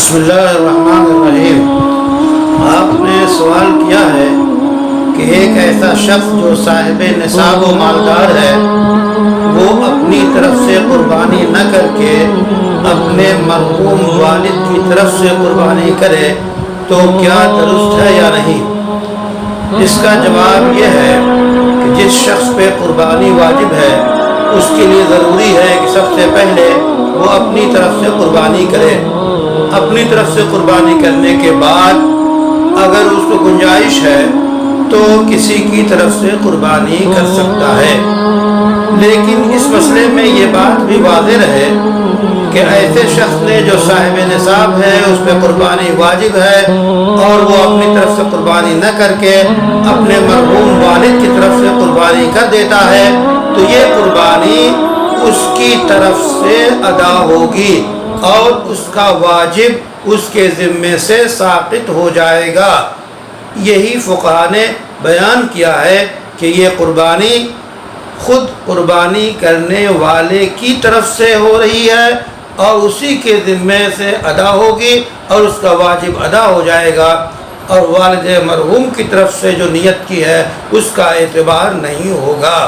بسم اللہ الرحمن الرحیم۔ آپ نے سوال کیا ہے کہ ایک ایسا شخص جو صاحب نصاب و مالدار ہے وہ اپنی طرف سے قربانی نہ کر کے اپنے مرحوم والد کی طرف سے قربانی کرے تو کیا درست ہے یا نہیں؟ اس کا جواب یہ ہے کہ جس شخص پہ قربانی واجب ہے اس کے لیے ضروری ہے کہ سب سے پہلے وہ اپنی طرف سے قربانی کرے۔ اپنی طرف سے قربانی کرنے کے بعد اگر اس کو گنجائش ہے تو کسی کی طرف سے قربانی کر سکتا ہے، لیکن اس مسئلے میں یہ بات بھی واضح رہے کہ ایسے شخص نے جو صاحب نصاب ہے اس پہ قربانی واجب ہے اور وہ اپنی طرف سے قربانی نہ کر کے اپنے مرحوم والد کی طرف سے قربانی کر دیتا ہے تو یہ قربانی اس کی طرف سے ادا ہوگی اور اس کا واجب اس کے ذمے سے ساقط ہو جائے گا۔ یہی فقہاء نے بیان کیا ہے کہ یہ قربانی خود قربانی کرنے والے کی طرف سے ہو رہی ہے اور اسی کے ذمے سے ادا ہوگی اور اس کا واجب ادا ہو جائے گا، اور والد مرحوم کی طرف سے جو نیت کی ہے اس کا اعتبار نہیں ہوگا۔